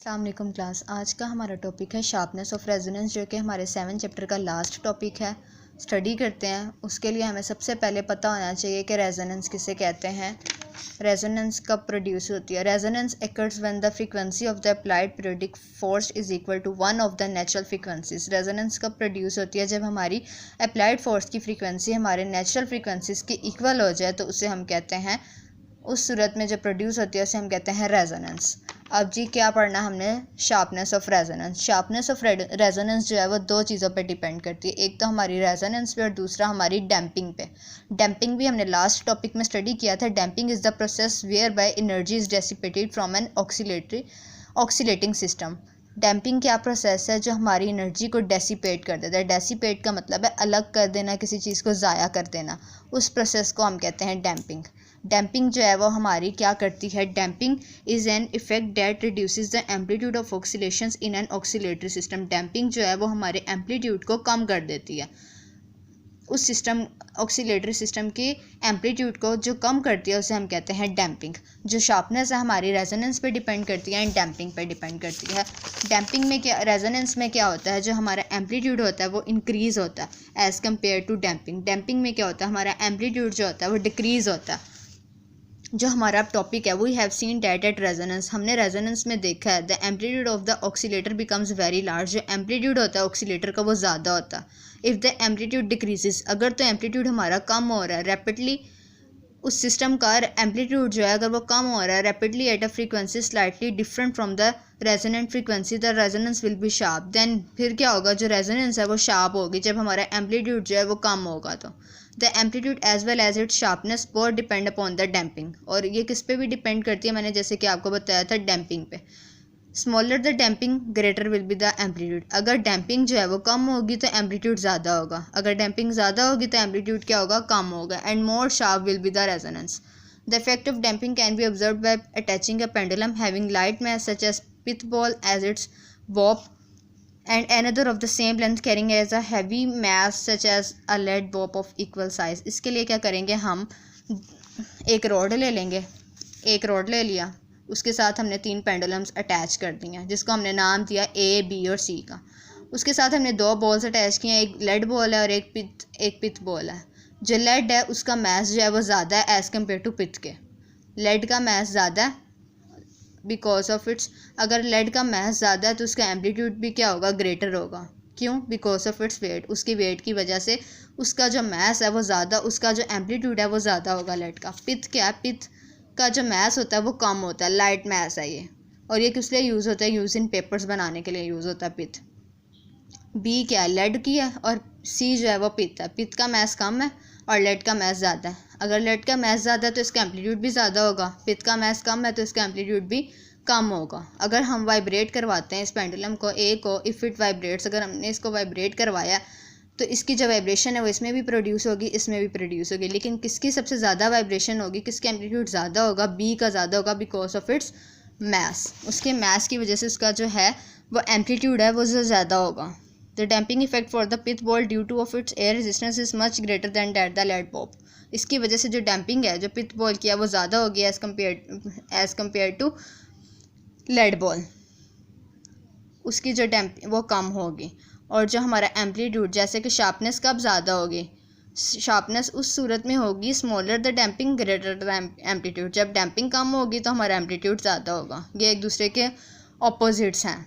अस्सलाम वालेकुम क्लास। आज का हमारा टॉपिक है शार्पनेस ऑफ रेजोनेंस, जो कि हमारे 7 चैप्टर का लास्ट टॉपिक है। स्टडी करते हैं। उसके लिए हमें सबसे पहले पता होना चाहिए कि रेजोनेंस किसे कहते हैं, रेजोनेंस कब प्रोड्यूस होती है। Resonance occurs when the frequency of the applied periodic force is equal to one of the natural frequencies. Resonance कब प्रोड्यूस होती है, जब हमारी अप्लाइड फोर्स की फ्रीक्वेंसी हमारे नेचुरल फ्रीक्वेंसीज की इक्वल हो जाए, तो उसे हम कहते हैं, उस सूरत में जो प्रोड्यूस होती है उसे हम कहते हैं रेजोनेंस। अब जी क्या पढ़ना हमने, sharpness of resonance. Sharpness of resonance जो है वो दो चीज़ों पे डिपेंड करती है, एक तो हमारी रेजोनेंस पे और दूसरा हमारी डैम्पिंग पे। डैम्पिंग भी हमने लास्ट टॉपिक में स्टडी किया था। Damping is the process whereby energy is dissipated from an oscillating system. Damping क्या प्रोसेस है जो हमारी एनर्जी को डेसिपेट कर देता है। डेसिपेट का मतलब है अलग कर देना, किसी चीज़ को ज़ाया कर देना। उस प्रोसेस को हम कहते हैं डैम्पिंग। डैम्पिंग जो है वो हमारी क्या करती है, damping is an effect that reduces the amplitude of oscillations in an oscillatory system. Damping जो है वो हमारे एम्पलीट्यूड को कम कर देती है। उस सिस्टम ऑक्सीलेटरी सिस्टम की एम्पलीट्यूड को जो कम करती है उसे हम कहते हैं डैम्पिंग। जो शार्पनेस है हमारी रेजोनेंस पे डिपेंड करती है एंड डैम्पिंग पे डिपेंड करती है। डैम्पिंग में क्या, रेजोनेंस में क्या होता है, जो हमारा एम्पलीट्यूड होता है वो इंक्रीज़ होता है as compared to damping. Damping में क्या होता है, हमारा एम्पलीट्यूड जो होता है वो डिक्रीज़ होता है। जो हमारा टॉपिक है, we have seen that at resonance, हमने रेजोनेंस में देखा है the amplitude of the oscillator becomes very large. जो एम्पलीट्यूड होता है ऑक्सीलेटर का वो ज़्यादा होता है। इफ़ द एम्पलीट्यूड डिक्रीजेस, अगर तो एम्पलीट्यूड हमारा कम हो रहा है रैपिडली, उस सिस्टम का एम्पलीट्यूड जो है अगर वो कम हो रहा है rapidly at a frequency slightly different from the resonant frequency, the resonance will be sharp. Then फिर क्या होगा, जो रेजोनेंस है वो शार्प होगी जब हमारा एम्पलीट्यूड जो है वो कम होगा। तो the amplitude as well as its sharpness both depend upon the damping. और ये किस पे भी डिपेंड करती है, मैंने जैसे कि आपको बताया था डैम्पिंग पे। Smaller the damping greater will be the amplitude. अगर डैम्पिंग जो है वो कम होगी तो एम्पलीट्यूड ज़्यादा होगा, अगर डैम्पिंग ज़्यादा होगी तो एम्पलीट्यूड क्या होगा, कम होगा। And more sharp will be the resonance. The effect of damping can be observe by attaching a pendulum having light mass such as pith ball as its bob and another of the same length carrying as a heavy mass such as a lead bob of equal size। इसके लिए क्या करेंगे, हम एक rod ले लेंगे, एक rod ले लिया, उसके साथ हमने 3 पेंडुलम्स अटैच कर दिए जिसको हमने नाम दिया A, B और C का। उसके साथ हमने 2 बॉल्स अटैच किए हैं, एक लेड बॉल है और एक पिथ बॉल है। जो लेड है उसका मैस जो है वो ज़्यादा है एज़ कम्पेयर टू पिथ के। लेड का मैस ज़्यादा है बिकॉज ऑफ इट्स, अगर लेड का मैस ज़्यादा है तो उसका एम्पलीट्यूड भी क्या होगा, ग्रेटर होगा। क्यों, बिकॉज ऑफ इट्स वेट, उसकी वेट की वजह से उसका जो मैस है वो ज़्यादा, उसका जो एम्पलीट्यूड है वो ज़्यादा होगा लेड का। पिथ क्या है, पिथ का जो मैस होता है वो कम होता है, लाइट मैस है ये। और ये किस लिए यूज़ होता है, यूज़ इन पेपर्स बनाने के लिए यूज़ होता है पिथ। बी क्या है, लेड की है, और सी जो है वो पिथ है। पिथ का मैस कम है और लेड का मैस ज़्यादा है। अगर लेड का मैस ज़्यादा है तो इसका एम्पलीट्यूड भी ज़्यादा होगा, पिथ का मैस कम है तो इसका एम्पलीट्यूड भी कम होगा। अगर हम वाइब्रेट करवाते हैं इस पेंडुलम को ए को, इफ़ इट वाइब्रेट्स, अगर हमने इसको वाइब्रेट करवाया तो इसकी जो वाइब्रेशन है वो इसमें भी प्रोड्यूस होगी, इसमें भी प्रोड्यूस होगी। लेकिन किसकी सबसे ज़्यादा वाइब्रेशन होगी, किसका एम्पलीट्यूड ज़्यादा होगा, बी का ज़्यादा होगा बिकॉज ऑफ इट्स मैस। उसके मैस की वजह से उसका जो है वो एम्पलीट्यूड है वो जो ज़्यादा होगा। The damping effect for the pith ball due to of its air resistance is much greater than that the lead bob। इसकी वजह से जो डैम्पिंग है जो पिथ बॉल की है वो ज़्यादा होगी as compared to lead ball, उसकी जो वो कम होगी। और जो हमारा एम्पलीट्यूड, जैसे कि शार्पनेस कब ज़्यादा होगी, शार्पनेस उस सूरत में होगी smaller the damping greater the amplitude. जब डैम्पिंग कम होगी तो हमारा एम्पलीट्यूड ज़्यादा होगा। ये एक दूसरे के ऑपोजिट्स हैं।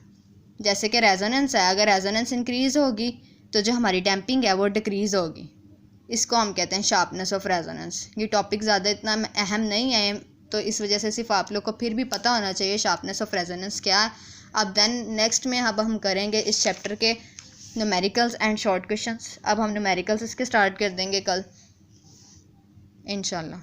जैसे कि रेजोनेंस है, अगर रेजोनेंस इंक्रीज़ होगी तो जो हमारी डैम्पिंग है वो डिक्रीज़ होगी। इसको हम कहते हैं शार्पनेस ऑफ रेजोनेंस। ये टॉपिक ज़्यादा इतना अहम नहीं है, तो इस वजह से सिर्फ आप लोग को फिर भी पता होना चाहिए शार्पनेस ऑफ रेजोनेंस क्या है। अब देन नेक्स्ट में अब हम करेंगे इस चैप्टर के न्यूमेरिकल्स एंड शॉर्ट क्वेश्चंस। अब हम न्यूमेरिकल्स इसके स्टार्ट कर देंगे कल इंशाल्लाह।